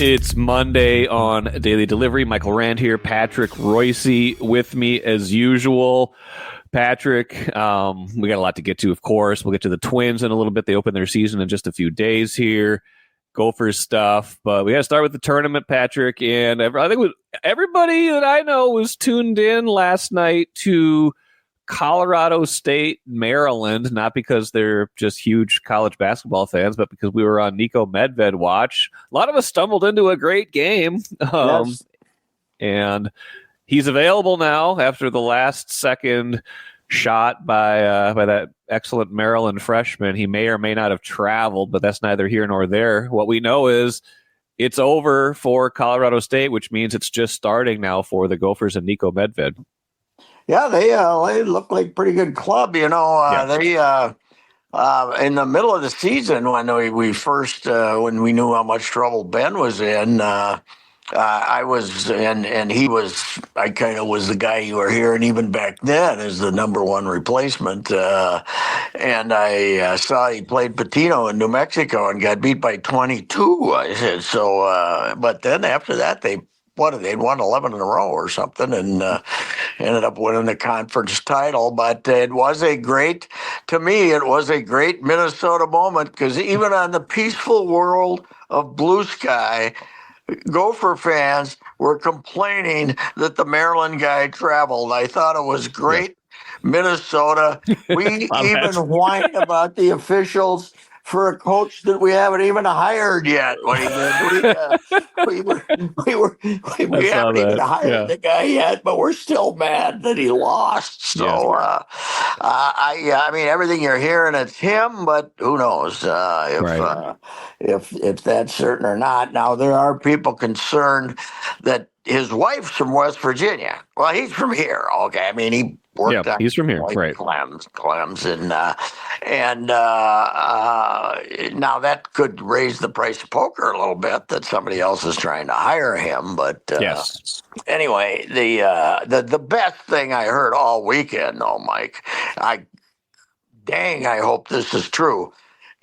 It's Monday on Daily Delivery. Michael Rand here. Patrick Reusse with me as usual. Patrick, we got a lot to get to, of course. We'll get to the Twins in a little bit. They open their season in just a few days here. Gophers stuff. But we got to start with the tournament, Patrick. And I think everybody that I know was tuned in last night to Colorado State, Maryland, not because they're just huge college basketball fans, but because we were on Niko Medved watch. A lot of us stumbled into a great game. Yes. And he's available now after the last second shot by that excellent Maryland freshman. He may or may not have traveled, but that's neither here nor there. What we know is it's over for Colorado State, which means it's just starting now for the Gophers and Niko Medved. Yeah, they look like a pretty good club. You know, They in the middle of the season when we first when we knew how much trouble Ben was in, I was and he was. I kind of was the guy you were hearing even back then as the number one replacement. And I saw he played Patino in New Mexico and got beat by 22. I said so. But then after that they'd won 11 in a row or something, and ended up winning the conference title. But it was a great Minnesota moment, because even on the peaceful world of blue sky, Gopher fans were complaining that the Maryland guy traveled. I thought it was great. Minnesota. We even whined about the officials for a coach that we haven't even hired yet. We haven't even hired the guy yet, but we're still mad that he lost. So, I mean, everything you're hearing, it's him, but who knows if that's certain or not. Now, there are people concerned that his wife's from West Virginia. Well, he's from here. Okay, I mean, he worked on he's from here, right? Clems, and now that could raise the price of poker a little bit, that somebody else is trying to hire him. But anyway, the best thing I heard all weekend, though, Mike, I hope this is true,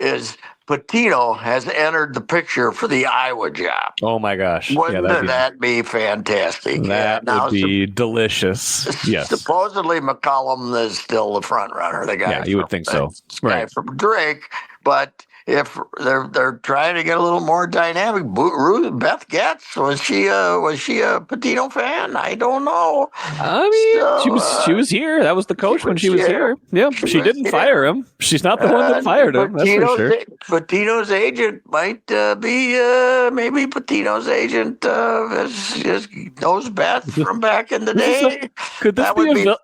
is Patino has entered the picture for the Iowa job. Oh, my gosh. Wouldn't that be fantastic? That would be delicious. Yes. Supposedly McCollum is still the front runner, the guy. Yeah, you would think so. Guy from Drake. But if they're trying to get a little more dynamic, Beth Getz, was she a Patino fan? I don't know. I mean, she was here. That was the coach when she was here. Yeah, she didn't fire him. She's not the one that fired him. That's for sure. Patino's agent might be maybe Patino's agent just knows Beth from back in the day. Could this be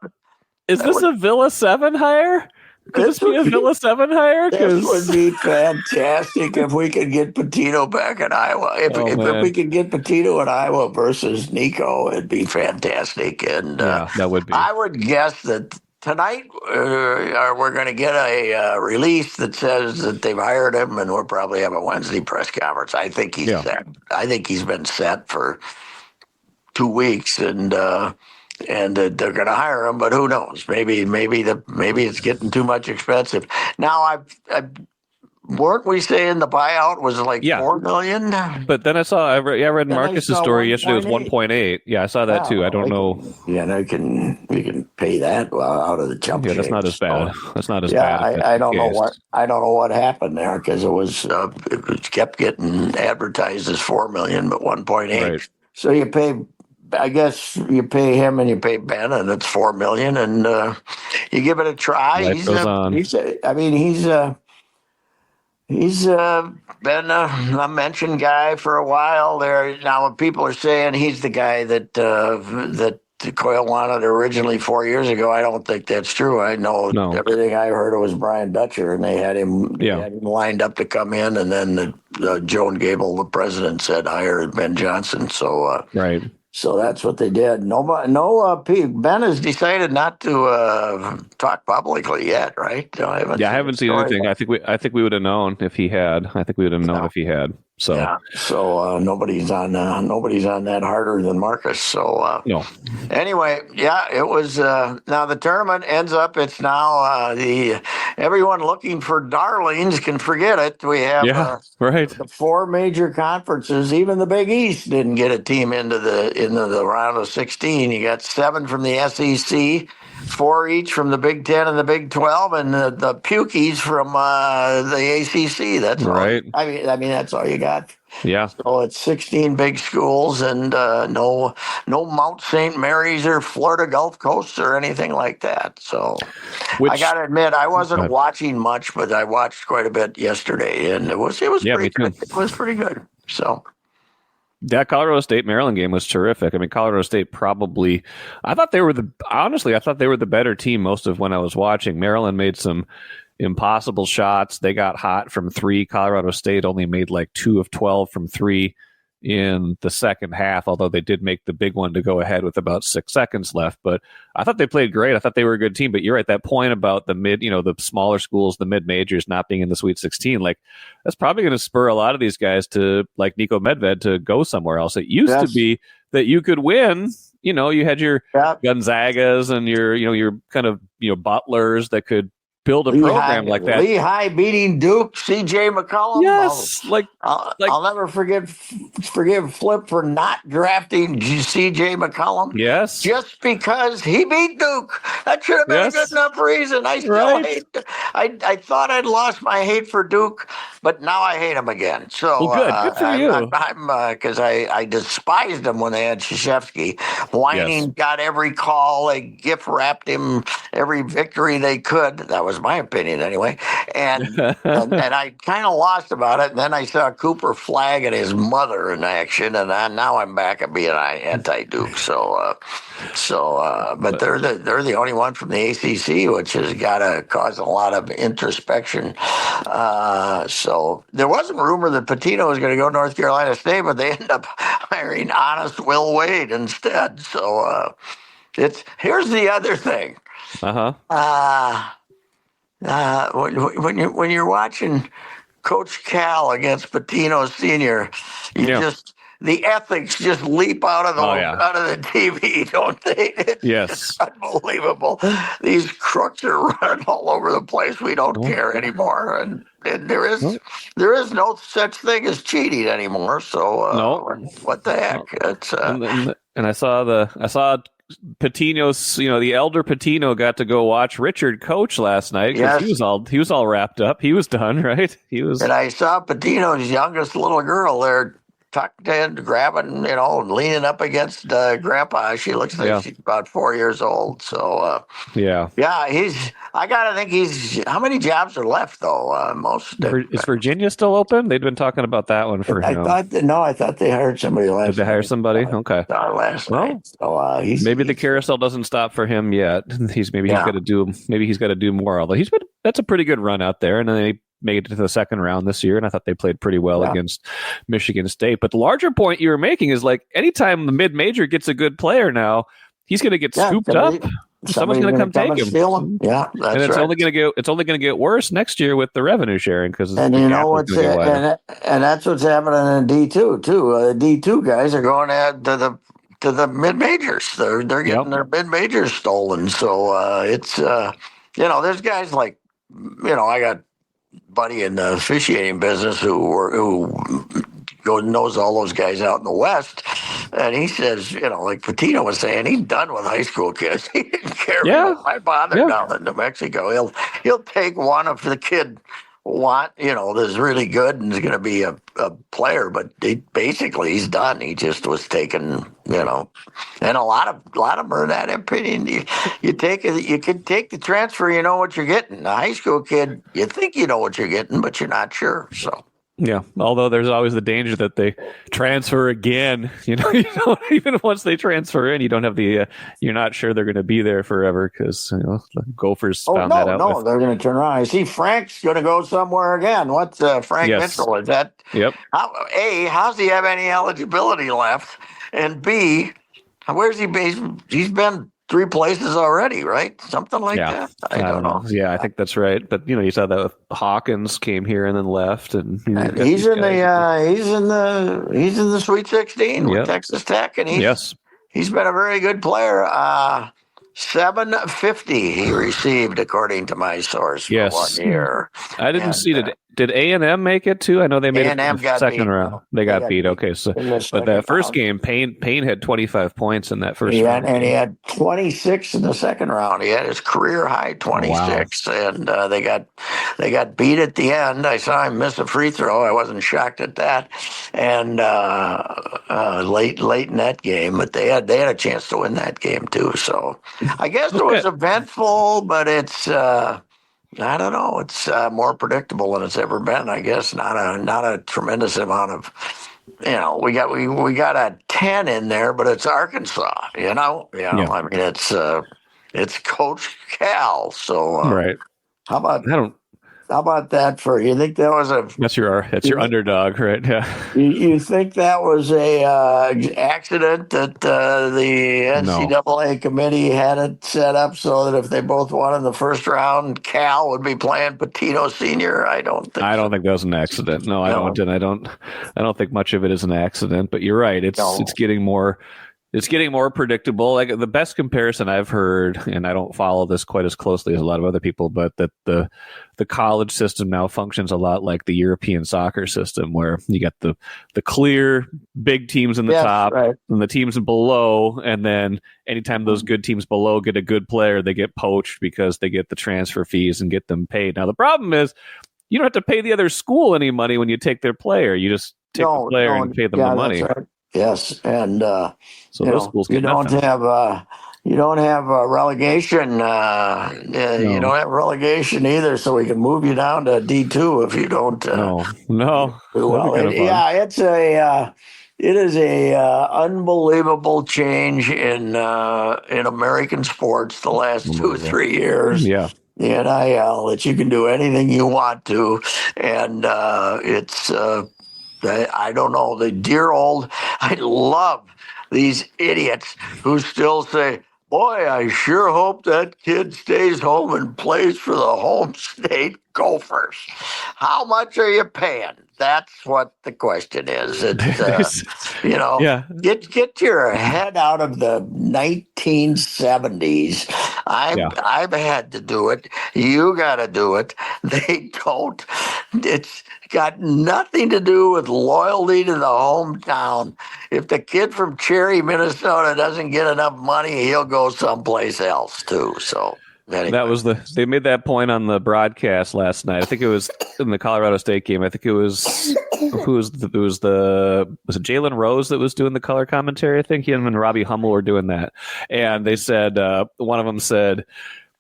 is this a Villa 7 hire? Could this be a Villa 7 hire? This would be fantastic if we could get Patino back in Iowa. If we could get Patino in Iowa versus Niko, it'd be fantastic. And that would be. I would guess that tonight we're going to get a release that says that they've hired him, and we'll probably have a Wednesday press conference. I think he's set. I think he's been set for 2 weeks, and they're going to hire him, but who knows? Maybe it's getting too much expensive. Now, weren't we saying the buyout was like $4 million? But then I read Marcus's story yesterday. It was 1.8. Yeah, I saw that too. I don't know. Yeah, we can pay that out of the jump. Yeah, that's not as bad. That's not as bad. I don't know what happened there, because it kept getting advertised as $4 million, but 1.8. Right. So you pay. I guess you pay him and you pay Ben, and it's $4 million, and you give it a try. He's been a mentioned guy for a while there. Now, when people are saying he's the guy that Coyle wanted originally 4 years ago, I don't think that's true. I know everything I heard was Brian Dutcher, and they had him lined up to come in, and then Joan Gable, the president, said hire Ben Johnson. So right. So that's what they did. Ben has decided not to talk publicly yet, right? I haven't seen anything. I think we would have known if he had. I think we would have known if he had. So nobody's on that harder than Marcus. So Anyway, it was. Now the tournament ends up. It's now everyone looking for darlings can forget it. We have right. the 4 major conferences. Even the Big East didn't get a team into the round of 16. You got 7 from the SEC, 4 each from the Big 10 and the Big 12, and the Pukies from the ACC. That's right. All. I mean, that's all you got. Yeah. So it's 16 big schools, and no Mount St. Mary's or Florida Gulf Coast or anything like that. So I got to admit, I wasn't watching much, but I watched quite a bit yesterday, and it was pretty good. It was pretty good. So that Colorado State Maryland game was terrific. I mean, Colorado State probably, I thought they were the better team most of when I was watching. Maryland made some impossible shots. They got hot from 3. Colorado State only made like 2 of 12 from 3 in the second half, although they did make the big one to go ahead with about 6 seconds left. But I thought they played great. I thought they were a good team. But you're right, that point about the smaller schools, the mid-majors not being in the Sweet 16, like that's probably going to spur a lot of these guys to, like Niko Medved, to go somewhere else. It used to be that you could win. You had your Gonzagas and your kind of Butlers that could build a program like that. Lehigh beating Duke, C.J. McCollum. Yes, I'll never forgive Flip for not drafting C.J. McCollum. Yes, just because he beat Duke. That should have been a good enough reason. I still hate. I thought I'd lost my hate for Duke, but now I hate him again. So good for you. I'm because I despised him when they had Krzyzewski. Whining, got every call. They gift wrapped him every victory they could. That was my opinion anyway, and I kind of lost about it. And then I saw Cooper flag and his mother in action, and now I'm back at being anti-Duke. But they're the only one from the ACC, which has got to cause a lot of introspection. So there was a rumor that Pitino was going to go to North Carolina State, but they ended up hiring honest Will Wade instead. So here's the other thing. When you're watching Coach Cal against Pitino Sr., the ethics just leap out of the TV, don't they? It's unbelievable. These crooks are running all over the place. We don't care anymore, and there is no such thing as cheating anymore. So what the heck? It's and I saw Patino's, the elder Pitino got to go watch Richard coach last night because he was all wrapped up. He was done, right? And I saw Pitino's youngest little girl there tucked in, grabbing, leaning up against Grandpa. She looks like she's about 4 years old. So I gotta think how many jobs are left though? Is Virginia still open? They'd been talking about that one for. I thought they hired somebody last. Did they hire somebody? Okay. Last night. So maybe the carousel doesn't stop for him yet. He's got to do more. Although that's a pretty good run out there, and then they made it to the second round this year, and I thought they played pretty well against Michigan State. But the larger point you were making is like anytime the mid-major gets a good player now, he's going to get scooped up. Someone's going to come take him. Yeah, that's and it's only going to get worse next year with the revenue sharing because and that's what's happening in D2 too. D2 guys are going to the mid majors. They're getting their mid majors stolen. So it's there's guys like I got buddy in the officiating business who knows all those guys out in the West, and he says, like Pitino was saying, he's done with high school kids. He didn't care. Why bother down in New Mexico? He'll take one if the kid that's really good and is going to be a player, but he's done. He just was taken, and a lot of them are that opinion. You can take the transfer, you know what you're getting. A high school kid, you think you know what you're getting, but you're not sure. So. Yeah, although there's always the danger that they transfer again. Even once they transfer in, you don't have you're not sure they're going to be there forever because the Gophers found that out. No, they're going to turn around. I see Frank's going to go somewhere again. What's Frank Mitchell? Is that? Yep. How's he have any eligibility left? And B, where's he based? He's been 3 places already, right? Something like that. I don't know. Yeah, I think that's right. But you saw that Hawkins came here and then left, and he's in the Sweet 16 with Texas Tech, and he's been a very good player. $750 he received, according to my source, for 1 year. I didn't see that. Did A&M make it too? I know they made it to the second round. No, they got beat. Okay, so but that first game, Payne had 25 points in that first round. And he had 26 in the second round. He had his career high 26, and they got beat at the end. I saw him miss a free throw. I wasn't shocked at that. And late in that game, but they had a chance to win that game too. So I guess it was eventful, but it's. I don't know. It's more predictable than it's ever been. I guess not a tremendous amount of, we got a 10 in there, but it's Arkansas. I mean it's Coach Cal. So right. How about that for you? Think that was that's your underdog, right? Yeah. You think that was a accident that the NCAA committee had it set up so that if they both won in the first round, Cal would be playing Pitino Senior? I don't think that was an accident. No, I don't. And I don't think much of it is an accident. But you're right. It's getting more. It's getting more predictable. Like the best comparison I've heard, and I don't follow this quite as closely as a lot of other people, but that the college system now functions a lot like the European soccer system, where you got the clear big teams in the top and the teams below, and then anytime those good teams below get a good player, they get poached because they get the transfer fees and get them paid. Now the problem is you don't have to pay the other school any money when you take their player. You just take the player and pay them the money. That's right. Yes, and so those schools get nothing. You don't have relegation. You don't have relegation either, so we can move you down to D2 if you don't. No. Well, it is a unbelievable change in American sports the last 2 or 3 years. Yeah. The NIL, that you can do anything you want to, and it's. I don't know. I love these idiots who still say, boy, I sure hope that kid stays home and plays for the home state Gophers. How much are you paying? That's what the question is. Get your head out of the 1970s. I've had to do it. You got to do it. They don't. It's got nothing to do with loyalty to the hometown. If the kid from Cherry, Minnesota doesn't get enough money, he'll go someplace else too. So anyway. They made that point on the broadcast last night. I think it was in the Colorado State game. I think it was was it Jalen Rose that was doing the color commentary? I think him and Robbie Hummel were doing that. And they said, one of them said,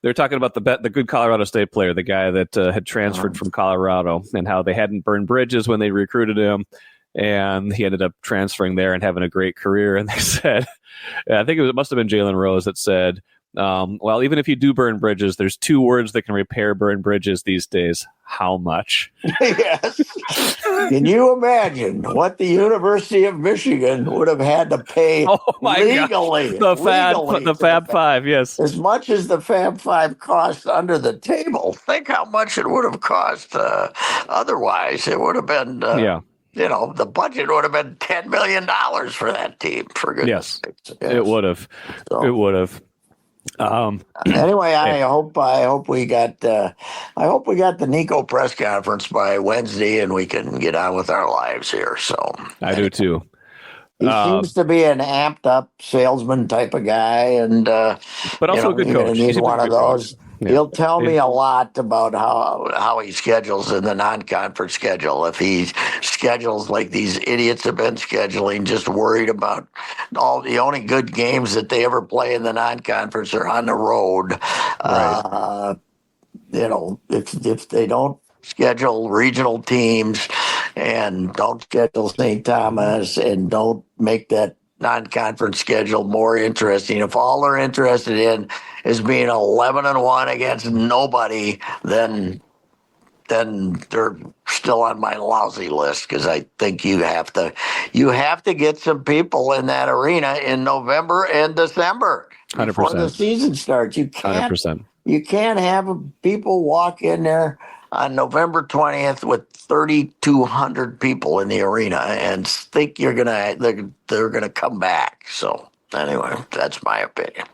they're talking about the good Colorado State player, the guy that had transferred from Colorado, and how they hadn't burned bridges when they recruited him, and he ended up transferring there and having a great career. And they said, I think it must have been Jalen Rose that said, well, even if you do burn bridges, there's 2 words that can repair burned bridges these days. How much? Yes. Can you imagine what the University of Michigan would have had to pay legally? The Fab Five, yes. As much as the Fab Five cost under the table, think how much it would have cost otherwise. It would have been, the budget would have been $10 million for that team, for goodness sakes. Yes. It would have. So. It would have. Anyway, I hope we got the Niko press conference by Wednesday, and we can get on with our lives here. So I do too. He seems to be an amped up salesman type of guy, and but also a good coach. He's one of those. Yeah. He'll tell me a lot about how he schedules in the non-conference schedule. If he schedules like these idiots have been scheduling, just worried about all the only good games that they ever play in the non-conference are on the road. Right. If they don't schedule regional teams and don't schedule St. Thomas and don't make that non-conference schedule more interesting. If all they're interested in is being 11-1 against nobody, then they're still on my lousy list, because I think you have to get some people in that arena in November and December 100%. Before the season starts. You can't 100%. You can't have people walk in there on November 20th with 3,200 people in the arena and think they're gonna come back. So anyway, that's my opinion.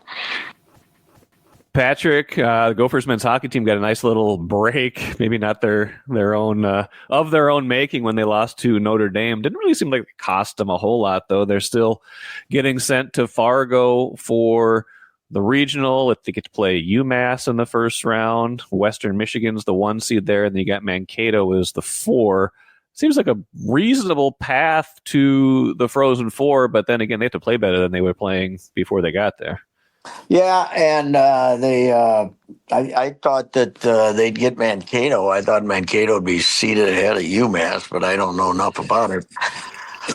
Patrick, the Gophers men's hockey team got a nice little break. Maybe not their own of their own making when they lost to Notre Dame. Didn't really seem like it cost them a whole lot, though. They're still getting sent to Fargo for the regional. If they get to play UMass in the first round, Western Michigan's the 1 seed there, and then you got Mankato as the 4. Seems like a reasonable path to the Frozen Four, but then again, they have to play better than they were playing before they got there. Yeah, and I thought that they'd get Mankato. I thought Mankato would be seated ahead of UMass, but I don't know enough about it.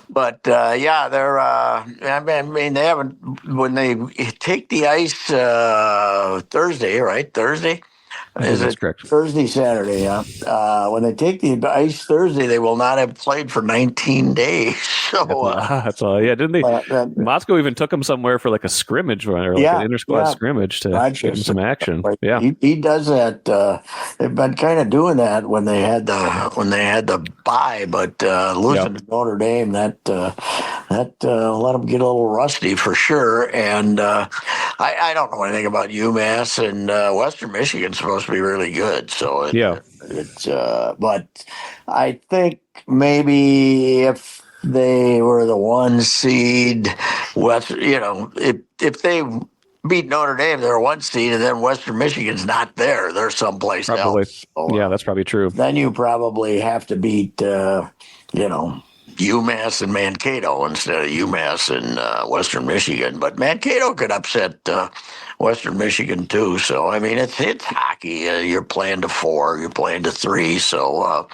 But yeah, they're. I mean, they haven't. When they take the ice Thursday, right? Thursday. Is it correct? Thursday, Saturday, yeah. When they take the ice Thursday, they will not have played for 19 days. So that's all. Yeah, didn't they? Moscow even took him somewhere for like a scrimmage or like an inter-squad scrimmage to get him some action. Yeah, he does that. They've been kind of doing that when they had the bye, but losing to Notre Dame that let them get a little rusty for sure. And I don't know anything about UMass, and Western Michigan's supposed to be really good. So it's but I think maybe if they were the 1 seed, if they beat Notre Dame, they're a 1 seed, and then Western Michigan's not there. They're someplace else. So, yeah, that's probably true. Then you probably have to beat, UMass and Mankato instead of UMass and Western Michigan. But Mankato could upset Western Michigan too. So I mean, it's hockey. You're playing to 4, you're playing to 3. So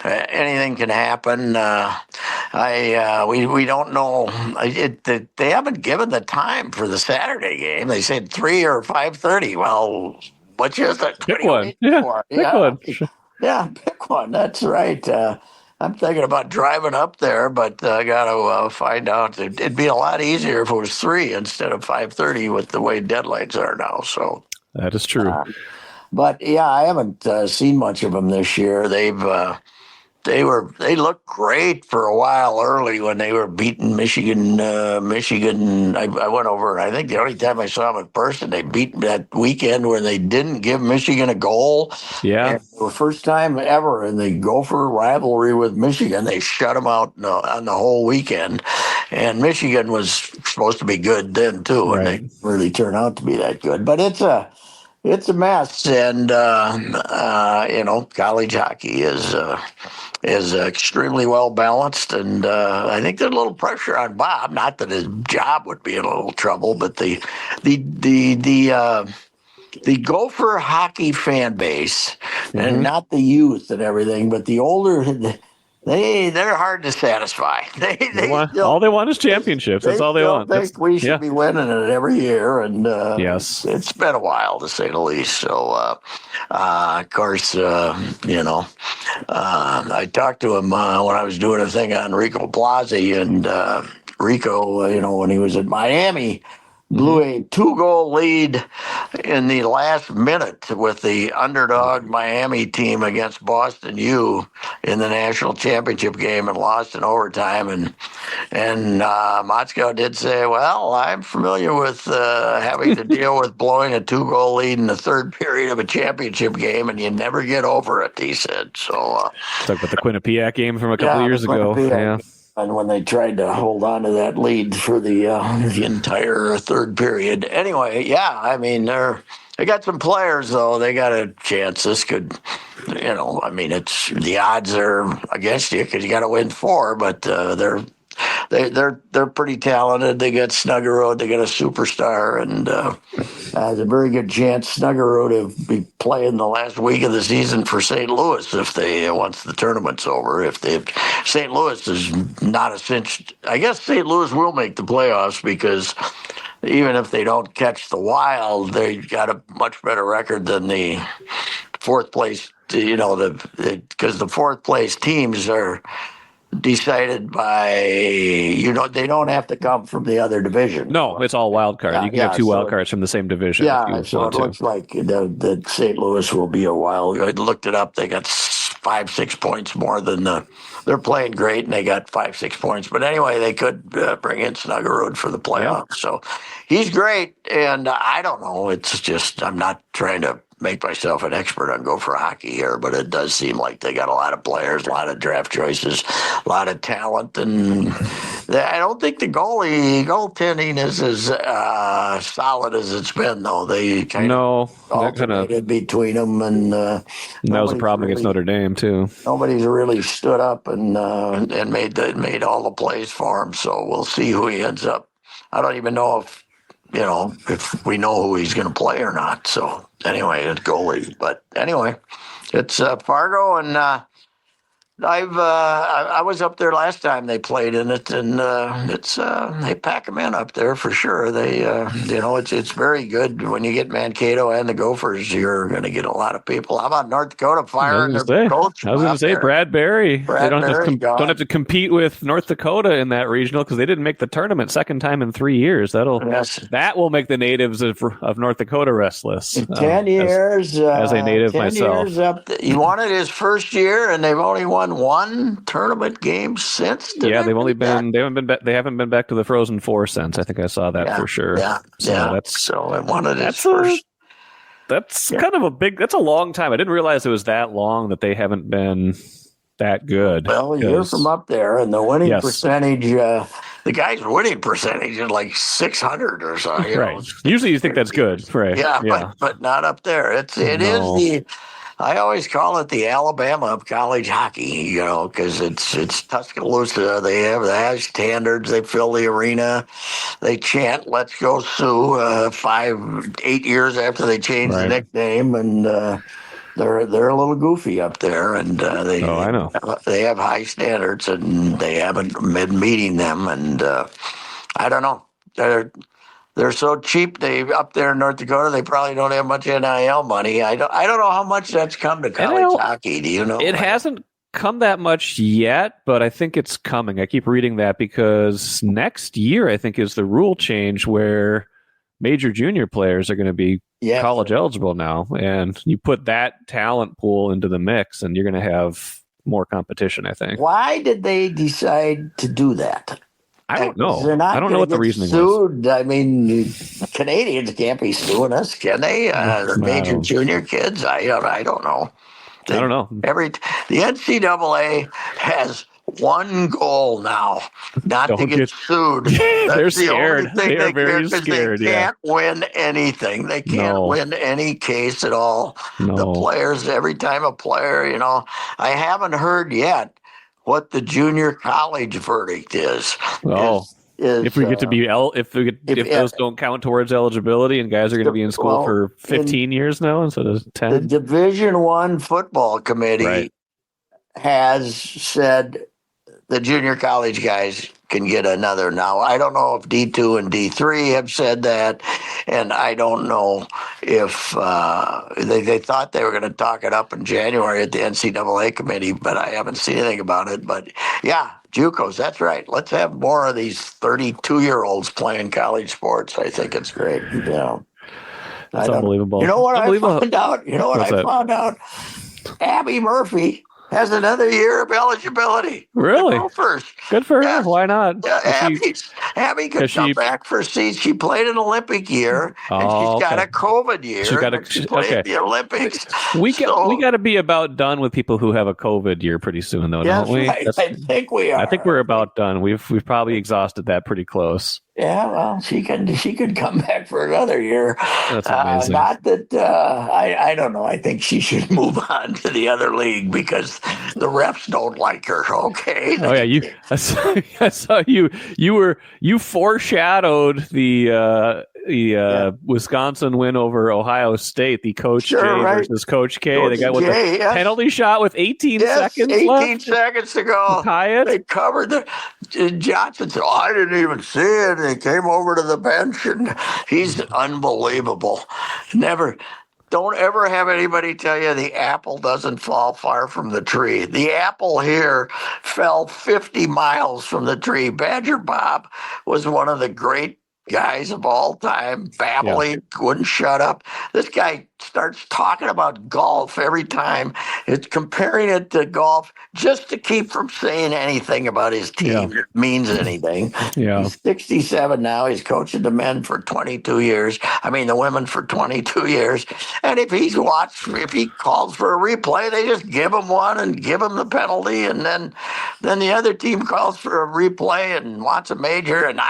anything can happen. We don't know. They haven't given the time for the Saturday game. They said 3 or 5:30. Well, which is it? Pick one. Yeah, pick one. Yeah, pick one. That's right. I'm thinking about driving up there, but I got to find out. It'd be a lot easier if it was 3 instead of 5:30 with the way deadlines are now. So that is true. But yeah, I haven't seen much of them this year. They looked great for a while early when they were beating Michigan. I went over, and I think the only time I saw them in person, they beat that weekend when they didn't give Michigan a goal. Yeah. And the first time ever in the Gopher rivalry with Michigan, they shut them out on the whole weekend. And Michigan was supposed to be good then too, and they really turned out to be that good. But it's a mess, and college hockey is extremely well balanced, and I think there's a little pressure on Bob. Not that his job would be in a little trouble, but the Gopher hockey fan base, and not the youth and everything, but the older. They're hard to satisfy. All they want is championships. That's all they want. I think we should be winning it every year, and yes, it's been a while to say the least. So, of course, I talked to him when I was doing a thing on Rico Blasi, and Rico, when he was at Miami, blew a 2-goal lead in the last minute with the underdog Miami team against Boston U in the national championship game and lost in overtime. And Moscow did say, well, I'm familiar with having to deal with blowing a 2-goal lead in the third period of a championship game, and you never get over it, he said. So talk about the Quinnipiac game from a couple of years ago. Yeah. And when they tried to hold on to that lead for the entire third period. Anyway, yeah, I mean, they got some players, though. They got a chance. This could, it's the odds are against you because you got to win 4, but they're pretty talented. They got Snuggerud, they got a superstar, and there's a very good chance Snuggerud to be playing the last week of the season for St. Louis once the tournament's over. St. Louis is not a cinch. I guess St. Louis will make the playoffs because even if they don't catch the Wild, they got a much better record than the fourth place. Because the fourth place teams are decided by, they don't have to come from the other division. No, it's all wild card. You can have 2 wild cards from the same division. Yeah, so it looks like the St. Louis will be a wild. I looked it up. They got 5-6 points more than they're playing great, and they got 5-6 points. But anyway, they could bring in Snuggerud for the playoffs. Yeah. So he's great, and I don't know. It's just I'm not trying to make myself an expert on Gopher hockey here, but it does seem like they got a lot of players, a lot of draft choices, a lot of talent, and I don't think the goaltending is as solid as it's been, though. They kind of alternated between them, and that was a problem against Notre Dame too. Nobody's really stood up and made all the plays for him. So we'll see who he ends up. I don't even know if we know who he's going to play or not. So anyway, it's goalie. But anyway, it's Fargo, and I was up there last time they played in it, and it's they pack them in up there for sure. They it's very good when you get Mankato and the Gophers. You're going to get a lot of people. How about North Dakota firing their coach? I was going to say Brad Berry. They don't have to compete with North Dakota in that regional because they didn't make the tournament second time in 3 years. That will make the natives of North Dakota restless. In 10 years, as a native 10 myself, he won it his first year, and they've only won one tournament game since. They haven't been back to the Frozen Four since. I think I saw that for sure. So I wanted his first. That's kind of that's a long time. I didn't realize it was that long that they haven't been that good. Well, you're from up there, and the winning percentage, the guy's winning percentage is like 600 or so. Right. Usually you think that's good, right? Yeah. But not up there. It is I always call it the Alabama of college hockey, because it's Tuscaloosa. They have standards. They fill the arena. They chant "Let's go Sioux" 8 years after they changed the nickname, and they're a little goofy up there. And I know they have high standards, and they haven't been meeting them. And I don't know. They're so cheap. They up there in North Dakota, they probably don't have much NIL money. I don't know how much that's come to college hockey. Do you know? It hasn't come that much yet, but I think it's coming. I keep reading that because next year I think is the rule change where major junior players are going to be college eligible now, and you put that talent pool into the mix, and you're going to have more competition. I think. Why did they decide to do that? I don't know. I don't know what the reasoning was. I mean, Canadians can't be suing us, can they? The major junior kids? I don't know. I don't know. The NCAA has one goal now, not to get sued. They're scared. They are very scared. They can't win anything. They can't win any case at all. No. The players, every time a player, I haven't heard yet what the junior college verdict is. If we get to be if those don't count towards eligibility, and guys are going to be in school for 15 years now instead of 10. The Division I football committee has said the junior college guys can get another. Now, I don't know if D2 and D3 have said that, and I don't know if they thought they were going to talk it up in January at the NCAA committee, but I haven't seen anything about it. But yeah, JUCOs, that's right. Let's have more of these 32-year-olds playing college sports. I think it's great. That's unbelievable. You know what I found out? I found out? Abby Murphy has another year of eligibility. Really? Gophers. Good for her. Why not? Abby could come back for seats. She played an Olympic year, and she's got a COVID year. She played the Olympics. We got to be about done with people who have a COVID year pretty soon, though, don't we? Right. I think we are. I think we're about done. We've probably exhausted that pretty close. Yeah, well, she could come back for another year. That's amazing. Not that I don't know. I think she should move on to the other league because the refs don't like her. Okay. Oh yeah, I saw you. You foreshadowed the Wisconsin win over Ohio State. The Coach J versus Coach K. They got the penalty shot with 18 seconds left. 18 seconds to go. Tie it. They covered Johnson said, I didn't even see it. He came over to the bench, and he's unbelievable. Don't ever have anybody tell you the apple doesn't fall far from the tree. The apple here fell 50 miles from the tree. Badger Bob was one of the great guys of all time, babbling, wouldn't shut up. This guy starts talking about golf every time. It's comparing it to golf just to keep from saying anything about his team that means anything. He's 67 now. He's coaching the men for 22 years. I mean, the women for 22 years. And if he calls for a replay, they just give him one and give him the penalty. And then the other team calls for a replay and wants a major, and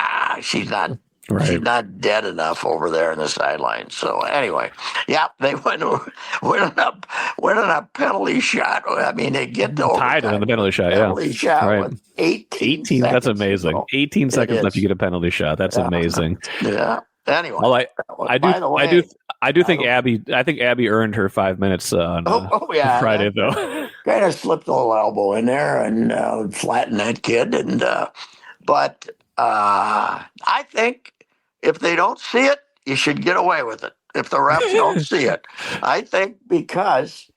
she's not. Right. She's not dead enough over there in the sidelines. So anyway, they went on a penalty shot. I mean, they get the tied on the penalty shot. With 18 seconds. That's amazing. 18 seconds left, you get a penalty shot. That's amazing. Yeah. Anyway, well, I do think Abby earned her 5 minutes on Friday though. Kind of slipped a little elbow in there and flattened that kid. And but I think if they don't see it, you should get away with it. If the refs don't see it, I think because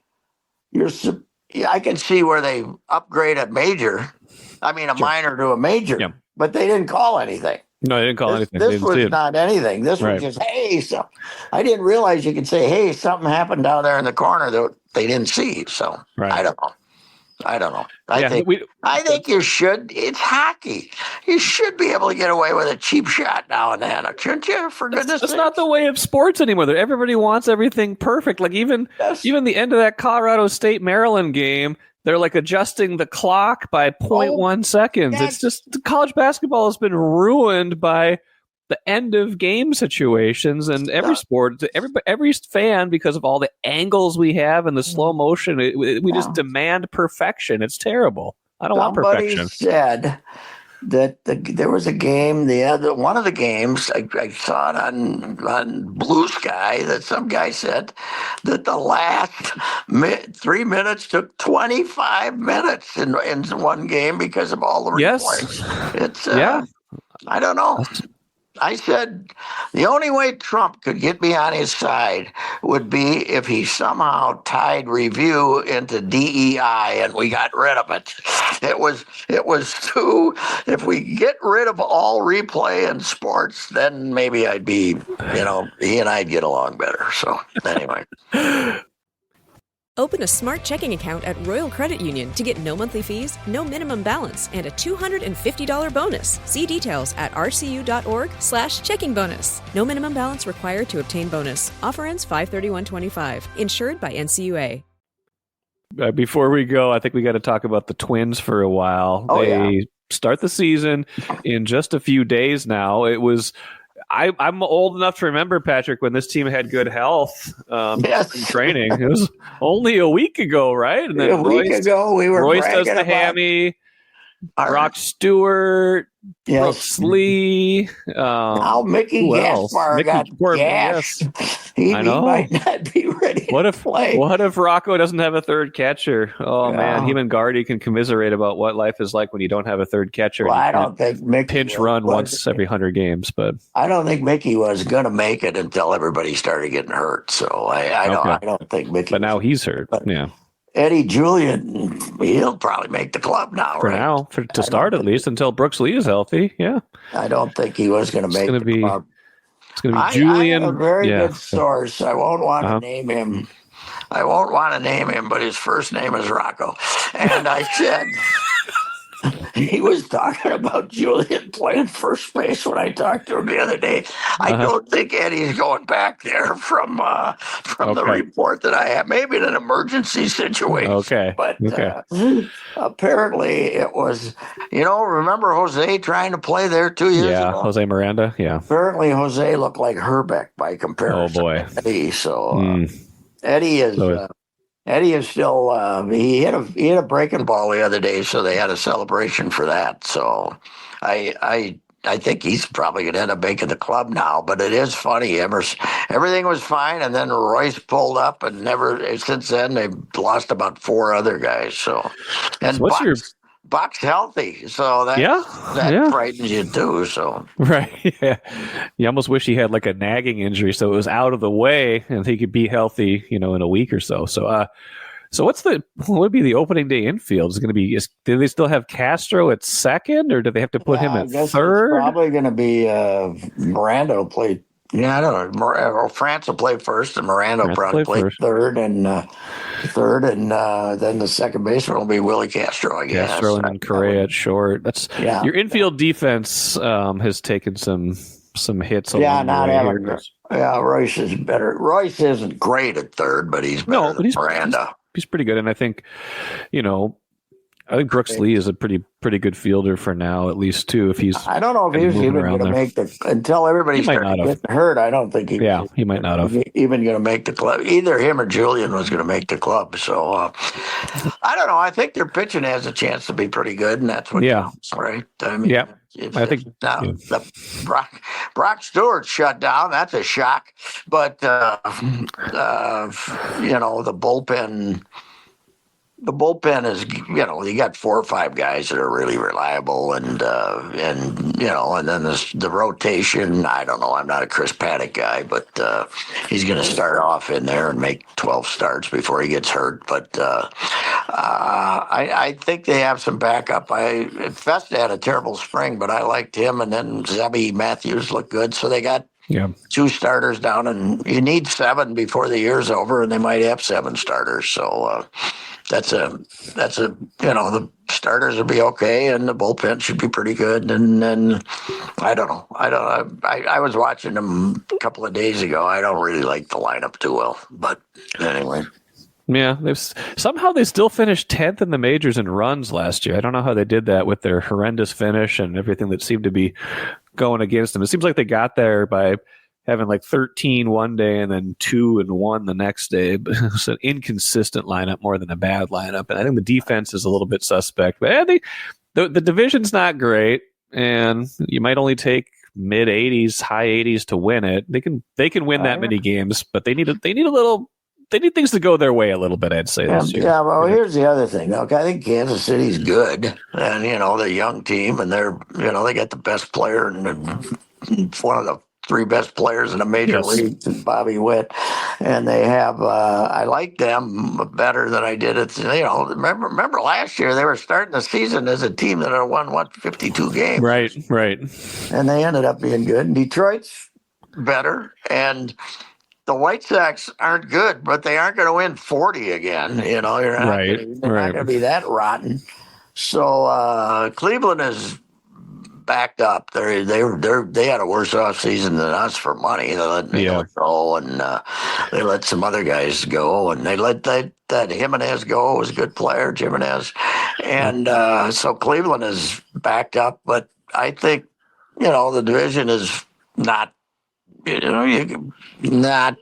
I can see where they upgrade a major. I mean, a minor to a major, but they didn't call anything. No, they didn't call anything. This was not anything. This was just, hey, so I didn't realize you could say, hey, something happened down there in the corner that they didn't see. So I don't know. I think you should. It's hockey. You should be able to get away with a cheap shot now and then, shouldn't you? For goodness' sake. That's not the way of sports anymore. Everybody wants everything perfect. Like even the end of that Colorado State Maryland game, they're like adjusting the clock by 0.1 seconds. It's just college basketball has been ruined by the end of game situations, and every sport, every fan, because of all the angles we have and the slow motion, we just demand perfection. It's terrible. I don't want perfection. Somebody said that there was a game, one of the games, I saw it on Blue Sky, that some guy said that the last 3 minutes took 25 minutes in one game because of all the replays. It's I don't know. I said the only way Trump could get me on his side would be if he somehow tied review into DEI and we got rid of it. It was too. If we get rid of all replay in sports, then maybe I'd be, he and I'd get along better. So anyway. Open a smart checking account at Royal Credit Union to get no monthly fees, no minimum balance, and a $250 bonus. See details at rcu.org/checking bonus. No minimum balance required to obtain bonus. Offer ends 5/31/25. Insured by NCUA. Before we go, I think we got to talk about the Twins for a while. They start the season in just a few days now. It was... I'm old enough to remember, Patrick, when this team had good health in training. It was only a week ago, right? And then a week ago, we were Royce does the hammy, Brock Stewart, Brooks Lee. Now Mickey Gaspar got gas. He might not be ready to play. What if Rocco doesn't have a third catcher? Oh, man. Him and Gardy can commiserate about what life is like when you don't have a third catcher. Well, I don't think Mickey pinch run once every 100 games. But I don't think Mickey was going to make it until everybody started getting hurt. So I don't think Mickey. But now he's hurt. But Eddie Julian, he'll probably make the club now. For now, to start at least, until Brooks Lee is healthy. Yeah. I don't think he was going to make the club. It's going to be Julian. I have a very good source. I won't want to name him. But his first name is Rocco. And I said, he was talking about Julian playing first base when I talked to him the other day. I don't think Eddie's going back there from the report that I have. Maybe in an emergency situation. Okay. But apparently it was, remember Jose trying to play there 2 years ago? Yeah, Jose Miranda, Apparently Jose looked like Herbeck by comparison. Oh, boy. Eddie, so Eddie is still he hit a breaking ball the other day, so they had a celebration for that. So I think he's probably going to end up making the club now. But it is funny. Everything was fine, and then Royce pulled up, and since then they've lost about 4 other guys. So Buck's healthy, so that frightens you too. So you almost wish he had like a nagging injury, so it was out of the way, and he could be healthy, in a week or so. So So what would be the opening day infield? Is it going to be? Do they still have Castro at second, or do they have to put him at third? It's probably going to be Miranda will play. Yeah, I don't know. France will play first, and Miranda will probably play third, and then the second baseman will be Willie Castro, I guess. Castro and then Correa at short. That's your infield defense has taken some hits. Not having. Reusse is better. Reusse isn't great at third, but he's better than Miranda. He's pretty good, and I think, I think Brooks Lee is a pretty good fielder for now, at least too. If he's, I don't know if he's even going to make until everybody started getting hurt. I don't think he might not have even going to make the club. Either him or Julian was going to make the club. So I don't know. I think their pitching has a chance to be pretty good, and that's what counts, right? I mean, I think Brock Stewart shut down. That's a shock, but the bullpen. The bullpen is, you got 4 or 5 guys that are really reliable, and then the rotation. I don't know. I'm not a Chris Paddock guy, but he's going to start off in there and make 12 starts before he gets hurt. But I think they have some backup. Festa had a terrible spring, but I liked him, and then Zebby Matthews looked good, so they got 2 starters down, and you need 7 before the year's over, and they might have 7 starters. So. That's the starters will be okay, and the bullpen should be pretty good. And then I don't know. I was watching them a couple of days ago. I don't really like the lineup too well, but anyway. Yeah, they still finished 10th in the majors in runs last year. I don't know how they did that with their horrendous finish and everything that seemed to be going against them. It seems like they got there by having like 13 one day and then 2 and 1 the next day. But it's an inconsistent lineup more than a bad lineup. And I think the defense is a little bit suspect. But the division's not great, and you might only take mid 80s, high 80s to win it. They can win that many games, but they need things to go their way a little bit, I'd say, this year. Yeah, well, here's the other thing. Look, I think Kansas City's good, and they're a young team, and they're they got the best player and one of the 3 best players in the major leagues, Bobby Witt, and they have. I like them better than I did. Remember last year they were starting the season as a team that had won 52 games, right, and they ended up being good. And Detroit's better, and the White Sox aren't good, but they aren't going to win 40 again. You're not going to be that rotten. So Cleveland is backed up. They had a worse off season than us for money. They let Niko go, and they let some other guys go, and they let that Jimenez go. It was a good player, Jimenez, and so Cleveland is backed up. But I think the division is not not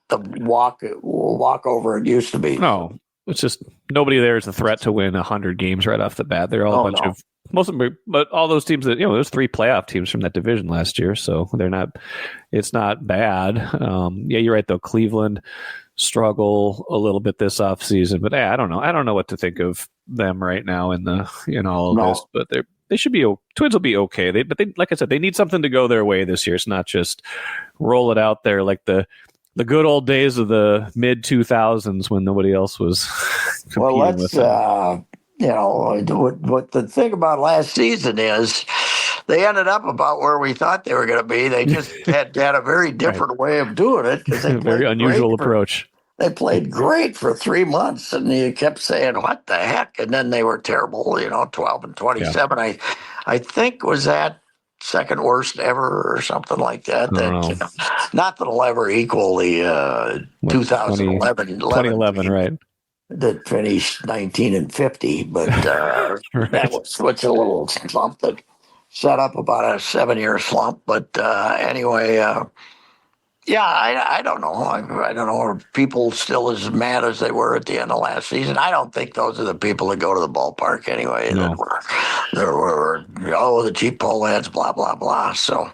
the walkover it used to be. No, it's just nobody there is a threat to win 100 games right off the bat. They're all a bunch of. Most of them, but all those teams that there's 3 playoff teams from that division last year, so they're not. It's not bad. You're right though. Cleveland struggle a little bit this offseason, but I don't know. I don't know what to think of them right now in all of this. But they should be. Twins will be okay. But like I said, they need something to go their way this year. It's not just roll it out there like the good old days of the mid 2000s when nobody else was competing with them. What the thing about last season is they ended up about where we thought they were going to be. They just had a very different way of doing it. A very unusual approach. They played great for 3 months, and you kept saying, what the heck? And then they were terrible, 12 and 27. Yeah. I think was that second worst ever or something like that. Not that it'll ever equal the 2011, right? That finished 19 and 50, but right. That was a little slump that set up about a 7-year slump. But anyway, I don't know. I don't know. Are people still as mad as they were at the end of last season? I don't think those are the people that go to the ballpark anyway. No. There were the cheap pole ads, blah blah blah. So,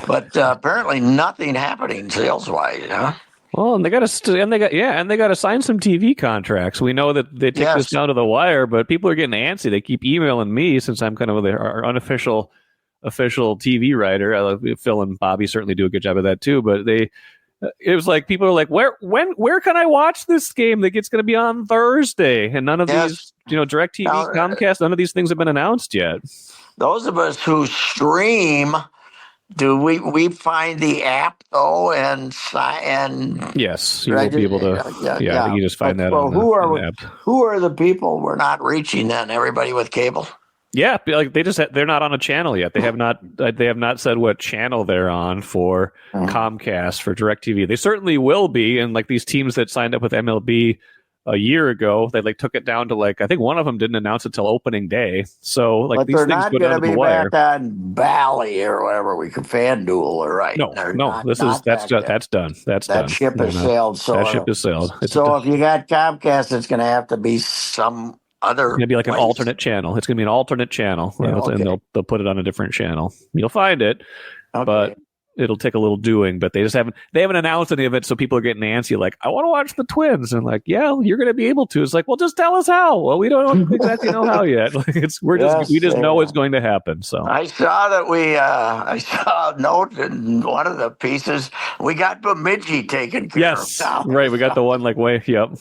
but apparently nothing happening sales wise, huh? Well, and they got to sign some TV contracts. We know that they take this down to the wire, but people are getting antsy. They keep emailing me since I'm kind of our unofficial TV writer. Phil and Bobby certainly do a good job of that too. But it was like people are like, where can I watch this game? It's going to be on Thursday, and none of these, DirecTV, Comcast, none of these things have been announced yet. Those of us who stream, do we find the app though, and yes, you will be able to. You just find that on the app. Who are the people we're not reaching then? Everybody with cable? Yeah, like they're not on a channel yet. They have not said what channel they're on for Comcast, for DirecTV. They certainly will be, and like these teams that signed up with MLB a year ago, they took it down to I think one of them didn't announce it till opening day. So but these things go down to the wire. Back on Bally or whatever we could FanDuel or right. No, that's done. That ship has sailed. So that ship has sailed. So if you got Comcast, it's going to have to be some other. It's going to be like an alternate channel. It's going to be an alternate channel, and they'll put it on a different channel. You'll find it, but it'll take a little doing. But they haven't announced any of it, so people are getting antsy. Like, I want to watch the Twins, and like, yeah, you're going to be able to. It's like, well, just tell us how. Well, we don't exactly know how yet. We just know it's going to happen. So I saw that I saw a note in one of the pieces. We got Bemidji taken care of. Yes, right. We got the one way. Yep.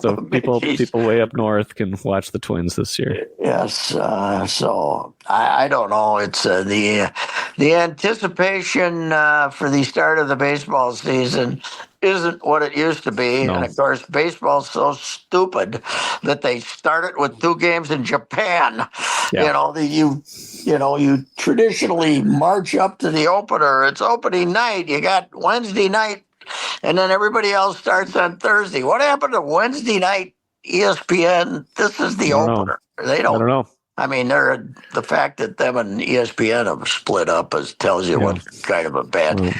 So people way up north can watch the Twins this year. Yes. So I don't know. It's the anticipation for the start of the baseball season isn't what it used to be. No. And of course, baseball's so stupid that they started with 2 games in Japan. Yeah. You traditionally march up to the opener. It's opening night. You got Wednesday night, and then everybody else starts on Thursday. What happened to Wednesday night ESPN? This is the opener. I don't know. I mean, the fact that them and ESPN have split up tells you what kind of a bad. When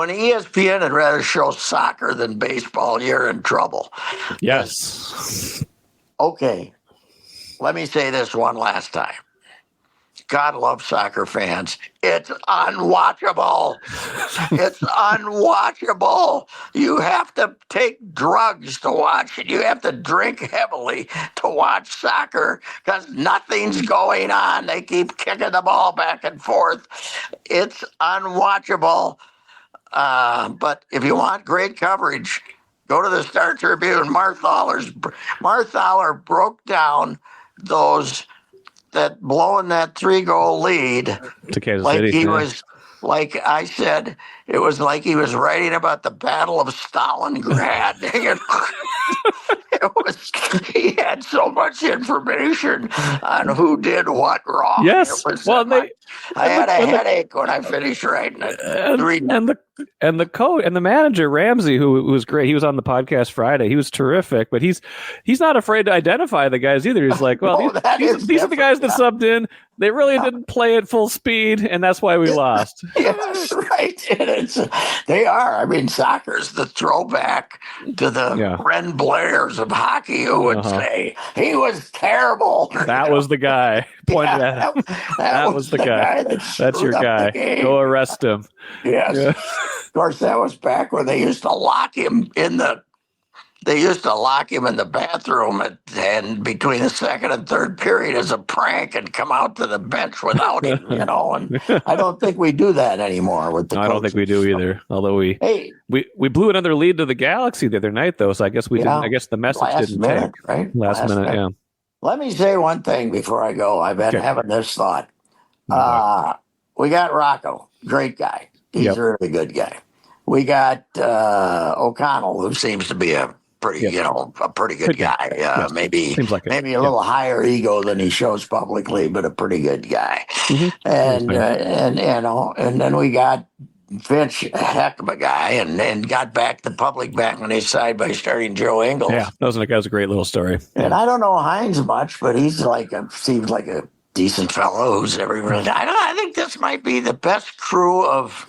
ESPN would rather show soccer than baseball, you're in trouble. Yes. Okay. Let me say this one last time. God loves soccer fans. It's unwatchable. It's unwatchable. You have to take drugs to watch it. You have to drink heavily to watch soccer because nothing's going on. They keep kicking the ball back and forth. It's unwatchable. But if you want great coverage, go to the Star Tribune. Mark Thaler broke down that blowing that 3-goal lead to Kansas City. He was, like I said, it was like he was writing about the Battle of Stalingrad. He had so much information on who did what wrong. Yes. I had a headache when I finished writing it. And the coach and the manager Ramsey, who was great. He was on the podcast Friday. He was terrific, but he's not afraid to identify the guys either. He's like, well, these are the guys that subbed in. They really didn't play at full speed, and that's why we lost. Yes, right. They are. I mean, soccer's the throwback to the Ren Blairs of hockey, who would say he was terrible. That was the guy. Pointed at him. That was the guy. That's your guy. Go arrest him. Yes. Yeah. Of course, that was back when they used to lock him in the bathroom and between the second and third period as a prank and come out to the bench without him, and I don't think we do that anymore with the coaches. I don't think we do either. Although we blew another lead to the Galaxy the other night, though, so I guess we didn't. I guess the message didn't take. Right? Last minute, yeah. Let me say one thing before I go. I've been having this thought. We got Rocco, great guy. He's a really good guy. We got O'Connell, who seems to be a pretty good guy. Maybe a little higher ego than he shows publicly, but a pretty good guy. Mm-hmm. And then we got Finch, a heck of a guy, and got the public back on his side by starting Joe Ingles. Yeah, that was a great little story. And I don't know Hines much, but he's seems like a decent fellow who's I think this might be the best crew of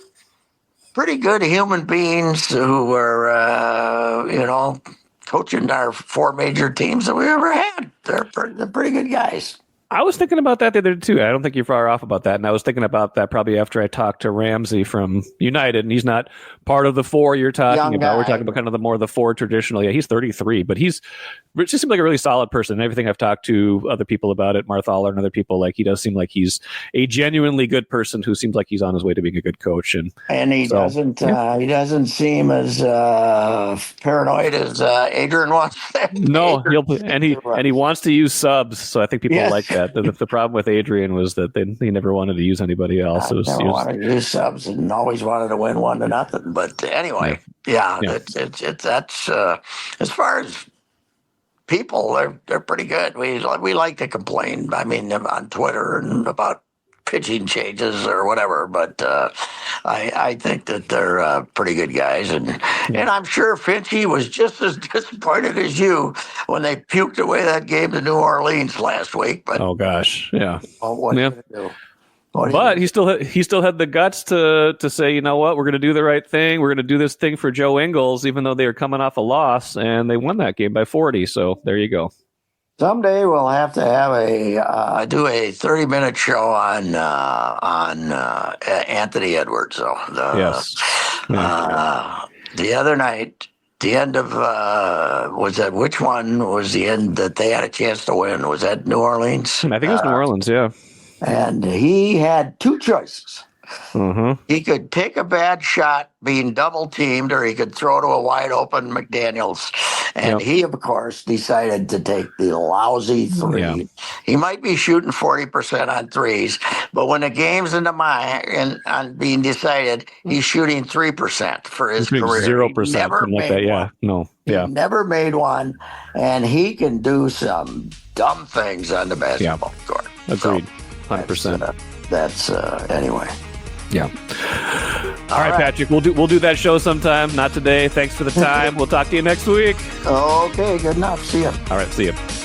pretty good human beings who are, coaching our 4 major teams that we ever had. They're pretty good guys. I was thinking about that the other day too. I don't think you're far off about that. And I was thinking about that probably after I talked to Ramsey from United, and he's not part of the four you're talking Young about. guy. We're talking about kind of the four traditional. Yeah, he's 33, but he just seems like a really solid person. And everything I've talked to other people about it, Marthaler and other people, like he does seem like he's a genuinely good person who seems like he's on his way to being a good coach. And he doesn't seem as paranoid as Adrian was. No, he wants to use subs, so I think people like that. The problem with Adrian was that he never wanted to use anybody else. Never wanted to use subs and always wanted to win 1-0. But anyway, that's as far as people, they're pretty good. We like to complain. I mean, on Twitter and about pitching changes or whatever, but I think that they're pretty good guys, and I'm sure Finchie was just as disappointed as you when they puked away that game to New Orleans last week. But oh gosh, yeah. What are you gonna do? But he still had the guts to say, you know what, we're going to do the right thing. We're going to do this thing for Joe Ingles, even though they were coming off a loss, and they won that game by 40. So there you go. Someday we'll have to have do a 30-minute show on Anthony Edwards. So yes. The other night, the end of was that which one was the end that they had a chance to win? Was that New Orleans? I think it was New Orleans. Yeah. And he had two choices. Mm-hmm. He could take a bad shot being double teamed, or he could throw to a wide open McDaniels. And he, of course, decided to take the lousy three. Yeah. He might be shooting 40% on threes, but when the game's in the mind and on being decided, he's shooting 3% for his career. 0%, something like that. Yeah, no, yeah. He never made one, and he can do some dumb things on the basketball court. Agreed, 100%. That's anyway. Yeah. All right, Patrick. We'll do that show sometime. Not today. Thanks for the time. We'll talk to you next week. Okay. Good enough. See ya. All right. See ya.